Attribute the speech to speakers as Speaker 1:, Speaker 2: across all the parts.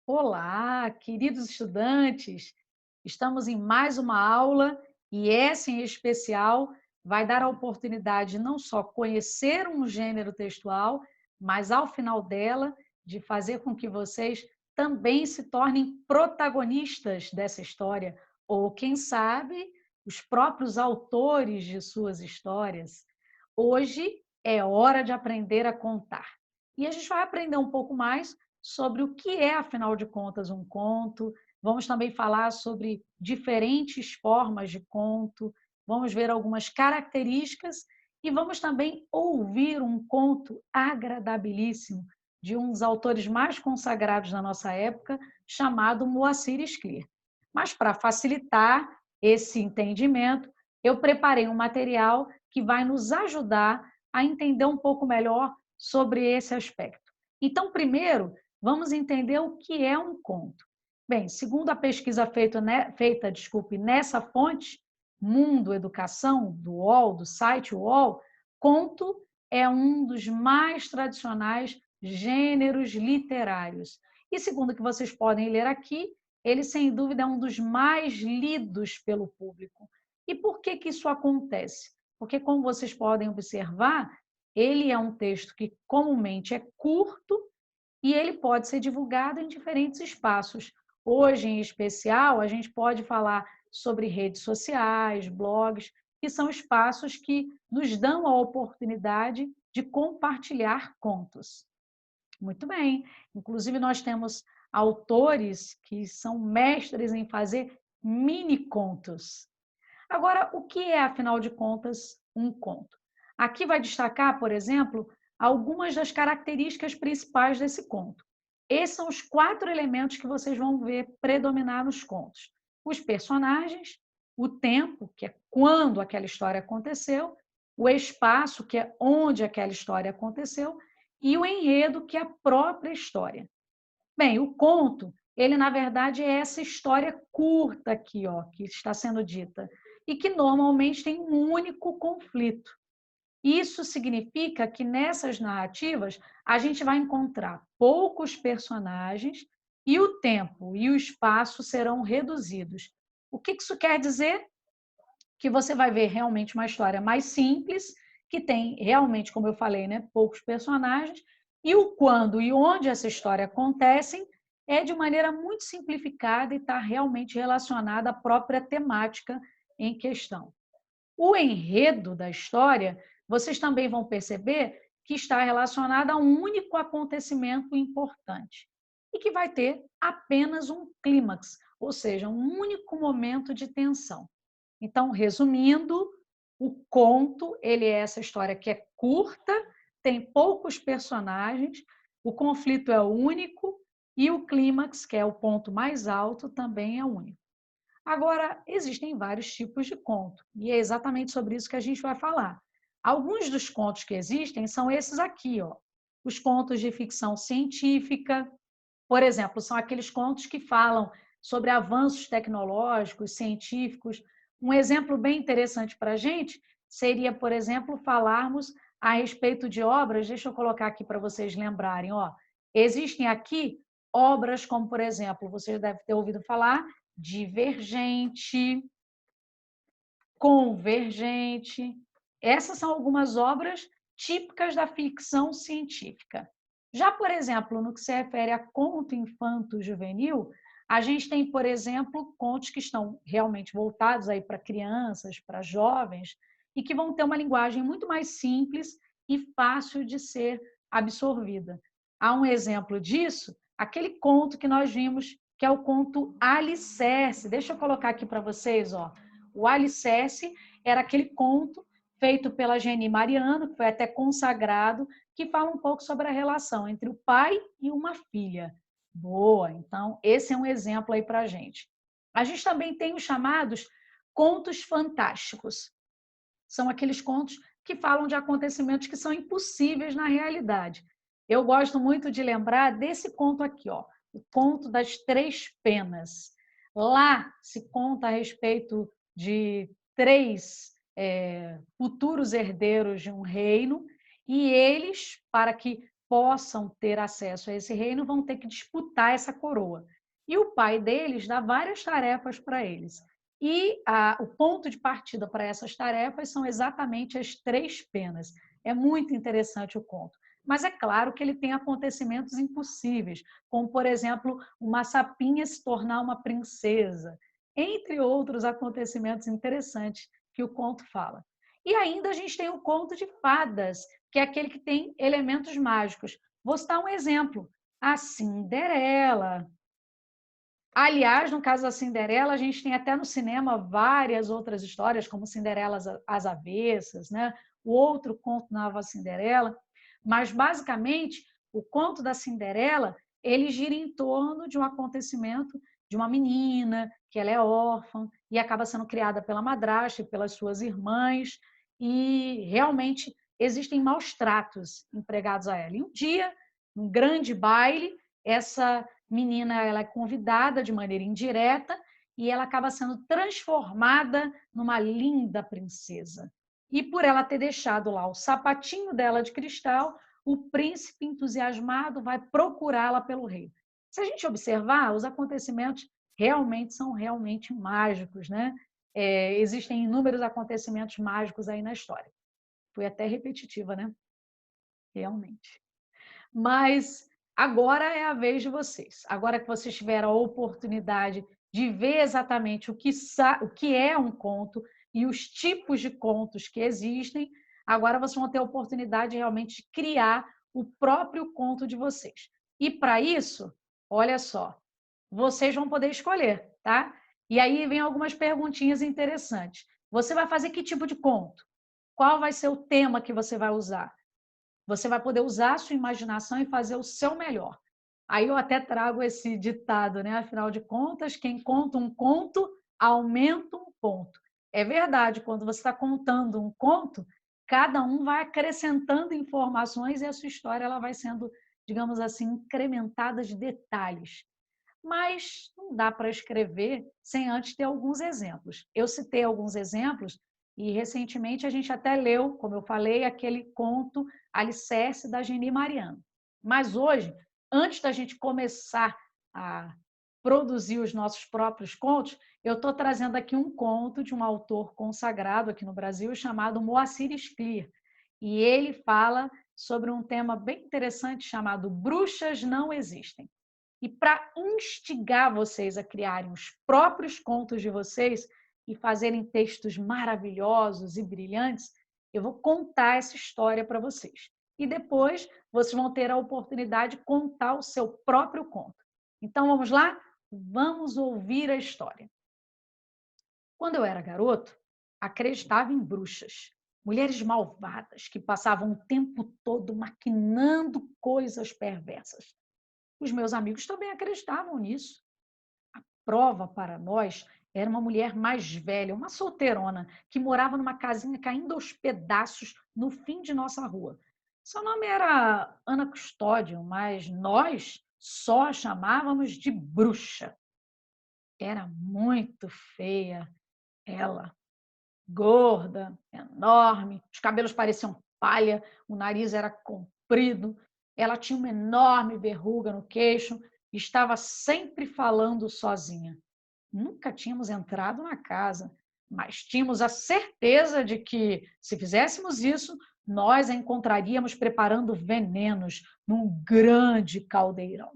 Speaker 1: Olá, queridos estudantes! Estamos em mais uma aula e essa em especial vai dar a oportunidade não só conhecer um gênero textual, mas ao final dela de fazer com que vocês também se tornem protagonistas dessa história, ou quem sabe, os próprios autores de suas histórias. Hoje é hora de aprender a contar. E a gente vai aprender um pouco mais sobre o que é, afinal de contas, um conto. Vamos também falar sobre diferentes formas de conto, vamos ver algumas características e vamos também ouvir um conto agradabilíssimo de um dos autores mais consagrados da nossa época, chamado Moacir Scler. Mas para facilitar esse entendimento, eu preparei um material que vai nos ajudar a entender um pouco melhor sobre esse aspecto. Então, primeiro, vamos entender o que é um conto. Bem, segundo a pesquisa feita, nessa fonte, Mundo Educação, do UOL, do site UOL, conto é um dos mais tradicionais gêneros literários. E segundo o que vocês podem ler aqui, ele, sem dúvida, é um dos mais lidos pelo público. E por que que isso acontece? Porque, como vocês podem observar, ele é um texto que comumente é curto e ele pode ser divulgado em diferentes espaços. Hoje, em especial, a gente pode falar sobre redes sociais, blogs, que são espaços que nos dão a oportunidade de compartilhar contos. Muito bem. Inclusive, nós temos autores que são mestres em fazer mini contos. Agora, o que é, afinal de contas, um conto? Aqui vai destacar, por exemplo, algumas das características principais desse conto. Esses são os 4 elementos que vocês vão ver predominar nos contos: os personagens, o tempo, que é quando aquela história aconteceu, o espaço, que é onde aquela história aconteceu, e o enredo, que é a própria história. Bem, o conto, ele na verdade é essa história curta aqui, ó, que está sendo dita, e que normalmente tem um único conflito. Isso significa que nessas narrativas a gente vai encontrar poucos personagens e o tempo e o espaço serão reduzidos. O que isso quer dizer? Que você vai ver realmente uma história mais simples, que tem realmente, como eu falei, né, poucos personagens, e o quando e onde essa história acontecem é de maneira muito simplificada e está realmente relacionada à própria temática em questão. O enredo da história, vocês também vão perceber que está relacionado a um único acontecimento importante e que vai ter apenas um clímax, ou seja, um único momento de tensão. Então, resumindo, o conto, ele é essa história que é curta, tem poucos personagens, o conflito é único e o clímax, que é o ponto mais alto, também é único. Agora, existem vários tipos de conto, e é exatamente sobre isso que a gente vai falar. Alguns dos contos que existem são esses aqui, ó. Os contos de ficção científica, por exemplo, são aqueles contos que falam sobre avanços tecnológicos, científicos. Um exemplo bem interessante para a gente seria, por exemplo, falarmos a respeito de obras, deixa eu colocar aqui para vocês lembrarem, ó. Existem aqui obras como, por exemplo, vocês devem ter ouvido falar Divergente, Convergente. Essas são algumas obras típicas da ficção científica. Já, por exemplo, no que se refere a conto infanto-juvenil, a gente tem, por exemplo, contos que estão realmente voltados aí para crianças, para jovens, e que vão ter uma linguagem muito mais simples e fácil de ser absorvida. Há um exemplo disso, aquele conto que nós vimos, que é o conto Alicerce. Deixa eu colocar aqui para vocês, ó. O Alicerce era aquele conto feito pela Geni Mariano, que foi até consagrado, que fala um pouco sobre a relação entre o pai e uma filha. Boa, então esse é um exemplo aí para a gente. A gente também tem os chamados contos fantásticos. São aqueles contos que falam de acontecimentos que são impossíveis na realidade. Eu gosto muito de lembrar desse conto aqui, ó, o conto das Três Penas. Lá se conta a respeito de três futuros herdeiros de um reino, e eles, para que possam ter acesso a esse reino vão ter que disputar essa coroa. E o pai deles dá várias tarefas para eles. E o ponto de partida para essas tarefas são exatamente as 3 penas. É muito interessante o conto. Mas é claro que ele tem acontecimentos impossíveis, como, por exemplo, uma sapinha se tornar uma princesa, entre outros acontecimentos interessantes que o conto fala. E ainda a gente tem o conto de fadas, que é aquele que tem elementos mágicos. Vou citar um exemplo: a Cinderela. Aliás, no caso da Cinderela, a gente tem até no cinema várias outras histórias, como Cinderela às Avessas, né? O outro conto Nova Cinderela. Mas, basicamente, o conto da Cinderela, ele gira em torno de um acontecimento de uma menina, que ela é órfã e acaba sendo criada pela madrasta e pelas suas irmãs, e realmente existem maus tratos empregados a ela. E um dia, um grande baile, essa menina ela é convidada de maneira indireta e ela acaba sendo transformada numa linda princesa. E por ela ter deixado lá o sapatinho dela de cristal, o príncipe entusiasmado vai procurá-la pelo rei. Se a gente observar, os acontecimentos realmente são realmente mágicos, né? Existem inúmeros acontecimentos mágicos aí na história. Fui até repetitiva, né? Realmente. Mas agora é a vez de vocês. Agora que vocês tiveram a oportunidade de ver exatamente o que é um conto e os tipos de contos que existem, agora vocês vão ter a oportunidade realmente de criar o próprio conto de vocês. E para isso, olha só, vocês vão poder escolher, tá? E aí vem algumas perguntinhas interessantes. Você vai fazer que tipo de conto? Qual vai ser o tema que você vai usar? Você vai poder usar a sua imaginação e fazer o seu melhor. Aí eu até trago esse ditado, né? Afinal de contas, quem conta um conto aumenta um ponto. É verdade, quando você está contando um conto, cada um vai acrescentando informações e a sua história ela vai sendo, digamos assim, incrementada de detalhes. Mas não dá para escrever sem antes ter alguns exemplos. Eu citei alguns exemplos e recentemente a gente até leu, como eu falei, aquele conto Alicerce da Geni Mariano. Mas hoje, antes da gente começar a produzir os nossos próprios contos, eu estou trazendo aqui um conto de um autor consagrado aqui no Brasil chamado Moacir Scliar. E ele fala sobre um tema bem interessante chamado Bruxas Não Existem. E para instigar vocês a criarem os próprios contos de vocês e fazerem textos maravilhosos e brilhantes, eu vou contar essa história para vocês. E depois vocês vão ter a oportunidade de contar o seu próprio conto. Então vamos lá? Vamos ouvir a história. Quando eu era garoto, acreditava em bruxas, mulheres malvadas que passavam o tempo todo maquinando coisas perversas. Os meus amigos também acreditavam nisso. A prova para nós era uma mulher mais velha, uma solteirona, que morava numa casinha caindo aos pedaços no fim de nossa rua. Seu nome era Ana Custódio, mas nós só a chamávamos de bruxa. Era muito feia ela, gorda, enorme, os cabelos pareciam palha, o nariz era comprido, ela tinha uma enorme verruga no queixo, estava sempre falando sozinha. Nunca tínhamos entrado na casa, mas tínhamos a certeza de que, se fizéssemos isso, nós a encontraríamos preparando venenos num grande caldeirão.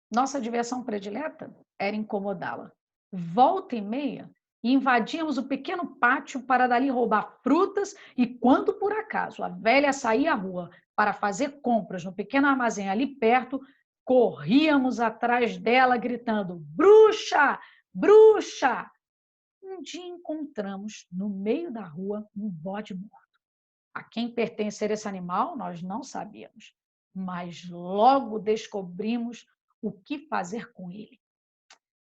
Speaker 1: Nossa diversão predileta era incomodá-la. Volta e meia, invadíamos o pequeno pátio para dali roubar frutas e, quando por acaso a velha saía à rua para fazer compras no pequeno armazém ali perto, corríamos atrás dela gritando: bruxa! Bruxa! Um dia encontramos no meio da rua um bode morto. A quem pertencer esse animal, nós não sabíamos, mas logo descobrimos o que fazer com ele: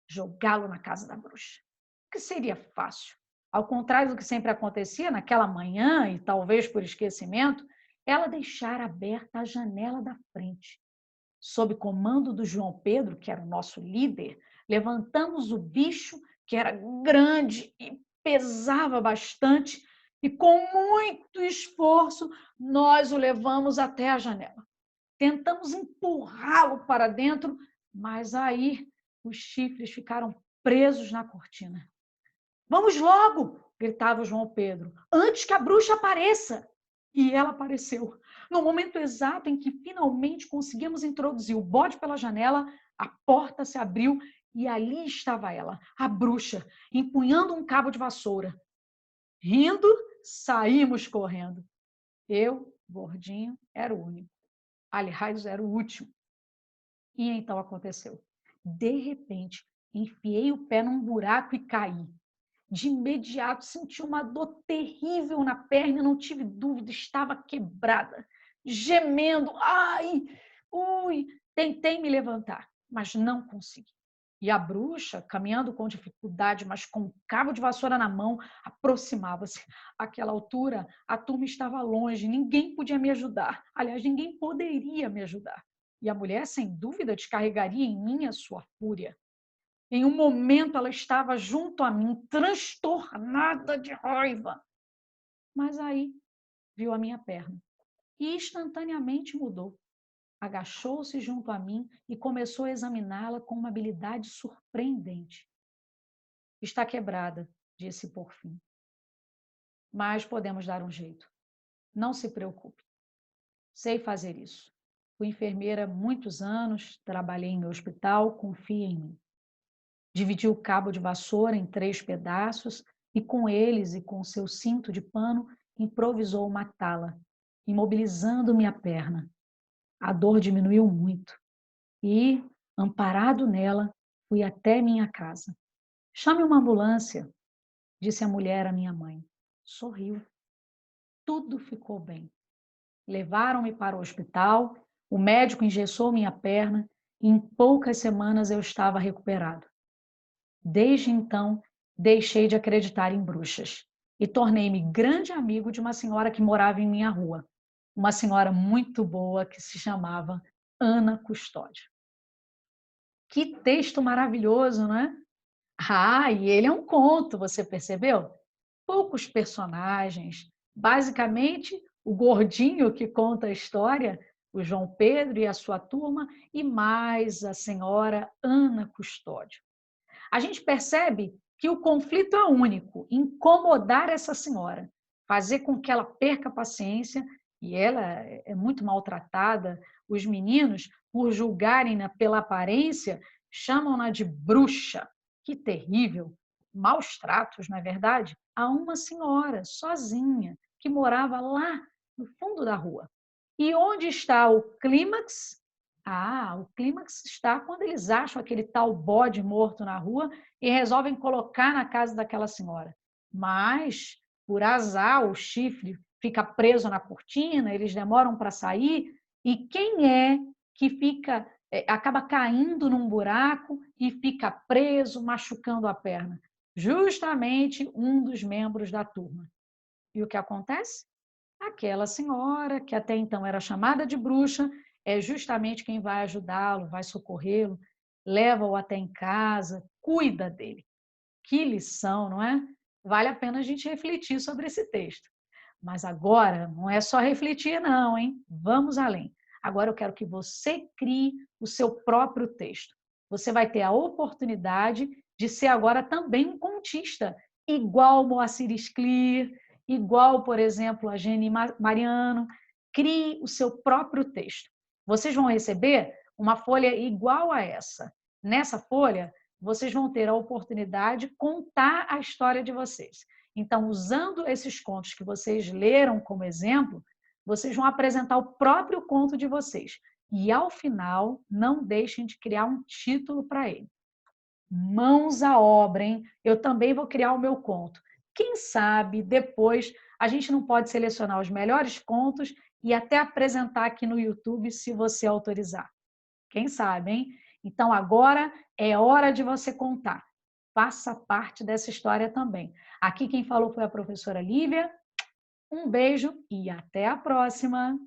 Speaker 1: jogá-lo na casa da bruxa. O que seria fácil. Ao contrário do que sempre acontecia, naquela manhã, e talvez por esquecimento, ela deixara aberta a janela da frente. Sob comando do João Pedro, que era o nosso líder, levantamos o bicho, que era grande e pesava bastante, e com muito esforço nós o levamos até a janela. Tentamos empurrá-lo para dentro, mas aí os chifres ficaram presos na cortina. Vamos logo, gritava João Pedro, antes que a bruxa apareça. E ela apareceu. No momento exato em que finalmente conseguimos introduzir o bode pela janela, a porta se abriu e ali estava ela, a bruxa, empunhando um cabo de vassoura. Rindo, saímos correndo. Eu, gordinho, era o único. Aliás, era o último. E então aconteceu. De repente, enfiei o pé num buraco e caí. De imediato, senti uma dor terrível na perna, não tive dúvida, estava quebrada, gemendo. Ai, ui, tentei me levantar, mas não consegui. E a bruxa, caminhando com dificuldade, mas com um cabo de vassoura na mão, aproximava-se. Àquela altura, a turma estava longe, ninguém podia me ajudar. Aliás, ninguém poderia me ajudar. E a mulher, sem dúvida, descarregaria em mim a sua fúria. Em um momento, ela estava junto a mim, transtornada de raiva. Mas aí, viu a minha perna e instantaneamente mudou. Agachou-se junto a mim e começou a examiná-la com uma habilidade surpreendente. Está quebrada, disse por fim. Mas podemos dar um jeito. Não se preocupe. Sei fazer isso. Fui enfermeira há muitos anos, trabalhei em hospital, confie em mim. Dividi o cabo de vassoura em 3 pedaços e com eles e com seu cinto de pano improvisou uma tala, imobilizando minha perna. A dor diminuiu muito e, amparado nela, fui até minha casa. Chame uma ambulância, disse a mulher à minha mãe. Sorriu. Tudo ficou bem. Levaram-me para o hospital, o médico engessou minha perna e em poucas semanas eu estava recuperado. Desde então, deixei de acreditar em bruxas e tornei-me grande amigo de uma senhora que morava em minha rua, uma senhora muito boa que se chamava Ana Custódio. Que texto maravilhoso, não é? Ah, e ele é um conto, você percebeu? Poucos personagens, basicamente o gordinho que conta a história, o João Pedro e a sua turma, e mais a senhora Ana Custódio. A gente percebe que o conflito é único, incomodar essa senhora, fazer com que ela perca a paciência, e ela é muito maltratada, os meninos, por julgarem-na pela aparência, chamam-na de bruxa. Que terrível! Maus tratos, não é verdade? A uma senhora, sozinha, que morava lá no fundo da rua. E onde está o clímax? Ah, o clímax está quando eles acham aquele tal bode morto na rua e resolvem colocar na casa daquela senhora. Mas, por azar, o chifre fica preso na cortina, eles demoram para sair, e quem é que acaba caindo num buraco e fica preso, machucando a perna? Justamente um dos membros da turma. E o que acontece? Aquela senhora, que até então era chamada de bruxa, é justamente quem vai ajudá-lo, vai socorrê-lo, leva-o até em casa, cuida dele. Que lição, não é? Vale a pena a gente refletir sobre esse texto. Mas agora não é só refletir, não, hein? Vamos além. Agora eu quero que você crie o seu próprio texto. Você vai ter a oportunidade de ser agora também um contista, igual Moacir Sclir, igual, por exemplo, a Gene Mariano. Crie o seu próprio texto. Vocês vão receber uma folha igual a essa. Nessa folha, vocês vão ter a oportunidade de contar a história de vocês. Então, usando esses contos que vocês leram como exemplo, vocês vão apresentar o próprio conto de vocês. E, ao final, não deixem de criar um título para ele. Mãos à obra, hein? Eu também vou criar o meu conto. Quem sabe, depois, a gente não pode selecionar os melhores contos e até apresentar aqui no YouTube, se você autorizar. Quem sabe, hein? Então, agora é hora de você contar. Faça parte dessa história também. Aqui quem falou foi a professora Lívia. Um beijo e até a próxima!